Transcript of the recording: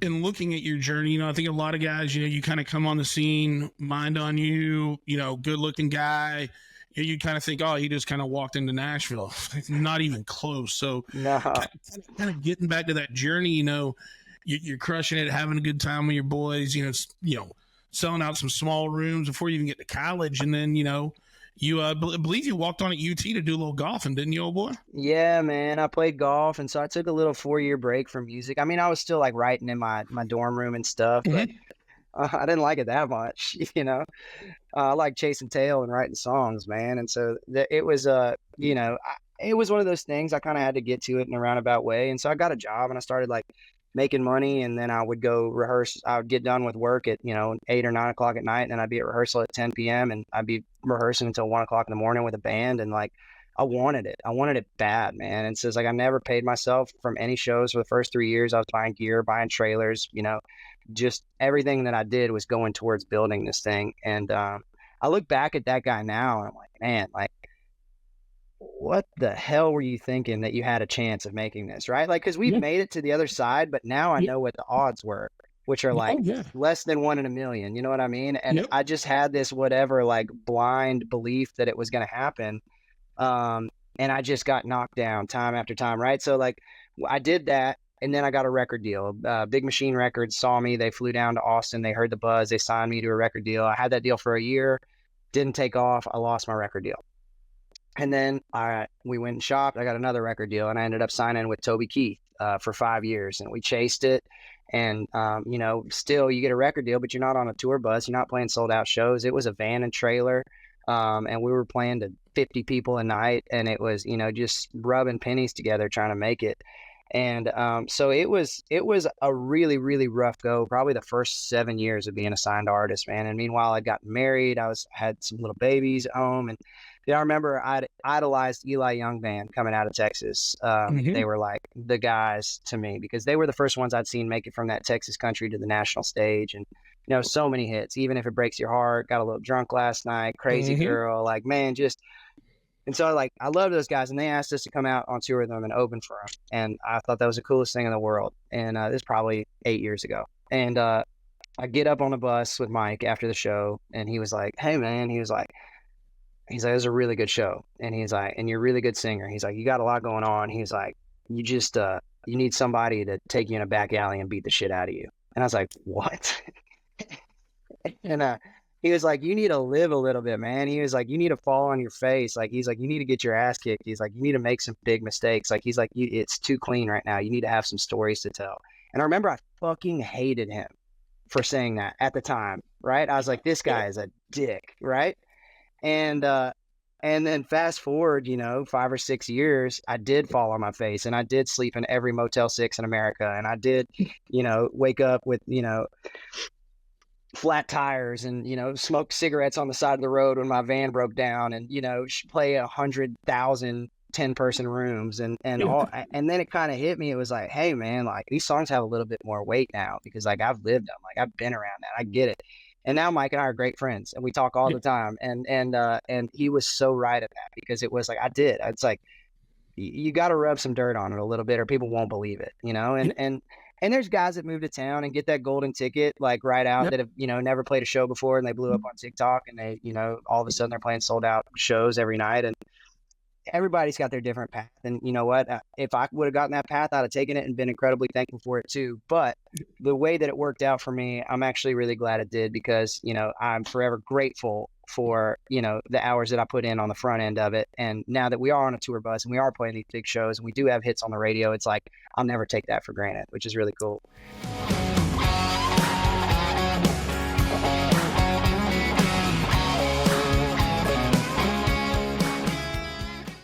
in looking at your journey, you know, I think a lot of guys, you know, you kind of come on the scene, mind on you, you know, good looking guy. You kind of think, oh, he just kind of walked into Nashville. Not even close. So No. kind of getting back to that journey, you know, you're crushing it, having a good time with your boys, you know, selling out some small rooms before you even get to college. And then, you know, you believe you walked on at UT to do a little golfing, didn't you, old boy? Yeah, man. I played golf, and so I took a little 4-year break from music. I mean, I was still like writing in my dorm room and stuff, but Mm-hmm. I didn't like it that much, you know. I like chasing tail and writing songs, man. And so it was you know, it was one of those things I kind of had to get to it in a roundabout way. And so I got a job and I started like making money, and then I would go rehearse. I would get done with work at, you know, 8 or 9 o'clock at night, and then I'd be at rehearsal at 10 p.m. and I'd be rehearsing until 1 o'clock in the morning with a band. And like, I wanted it. I wanted it bad, man. And so it's like, I never paid myself from any shows for the first 3 years. I was buying gear, buying trailers, you know, just everything that I did was going towards building this thing. And I look back at that guy now and I'm like, man, like, what the hell were you thinking that you had a chance of making this, right? Like, because we've Yeah. made it to the other side, but now I Yeah. know what the odds were, which are like Oh, yeah. less than 1 in a million. You know what I mean? And Yep. I just had this whatever like blind belief that it was going to happen. Um, and I just got knocked down time after time, right? So like, I did that. And then I got a record deal. Big Machine Records saw me. They flew down to Austin. They heard the buzz. They signed me to a record deal. I had that deal for a year. Didn't take off. I lost my record deal. And then we went and shopped. I got another record deal, and I ended up signing with Toby Keith for 5 years. And we chased it. And, you know, still you get a record deal, but you're not on a tour bus. You're not playing sold out shows. It was a van and trailer. And we were playing to 50 people a night. And it was, you know, just rubbing pennies together trying to make it. And so it was a really, really rough go, probably the first 7 years of being a signed artist, man. And meanwhile, I got married. Had some little babies at home. And yeah, I remember I'd idolized Eli Young Band coming out of Texas. Mm-hmm. They were like the guys to me because they were the first ones I'd seen make it from that Texas country to the national stage. And, you know, so many hits, even if it breaks your heart, got a little drunk last night, crazy Mm-hmm. girl, like, man, just. And so like, I love those guys, and they asked us to come out on tour with them and open for them. And I thought that was the coolest thing in the world. And this is probably 8 years ago. And I get up on the bus with Mike after the show, and he was like, hey man, he's like, it was a really good show. And he's like, and you're a really good singer. He's like, you got a lot going on. He's like, you just, you need somebody to take you in a back alley and beat the shit out of you. And I was like, what? And he was like, you need to live a little bit, man. He was like, you need to fall on your face. Like, he's like, you need to get your ass kicked. He's like, you need to make some big mistakes. Like, he's like, it's too clean right now. You need to have some stories to tell. And I remember I fucking hated him for saying that at the time, right? I was like, this guy is a dick, right? And then fast forward, you know, 5 or 6 years, I did fall on my face, and I did sleep in every Motel 6 in America. And I did, you know, wake up with, you know, flat tires and, you know, smoke cigarettes on the side of the road when my van broke down, and, you know, play 100,000 10-person rooms and all. And then it kind of hit me. It was like, hey man, like these songs have a little bit more weight now because like I've lived them, like I've been around that. I get it. And now Mike and I are great friends, and we talk all the time. And he was so right at that, because it was like, it's like, you got to rub some dirt on it a little bit or people won't believe it, you know? And there's guys that move to town and get that golden ticket, like right out, that have, you know, never played a show before, and they blew up on TikTok, and they, you know, all of a sudden they're playing sold out shows every night. And everybody's got their different path. And you know what, if I would have gotten that path, I'd have taken it and been incredibly thankful for it too. But the way that it worked out for me, I'm actually really glad it did, because, you know, I'm forever grateful for, you know, the hours that I put in on the front end of it. And now that we are on a tour bus and we are playing these big shows and we do have hits on the radio, it's like, I'll never take that for granted, which is really cool.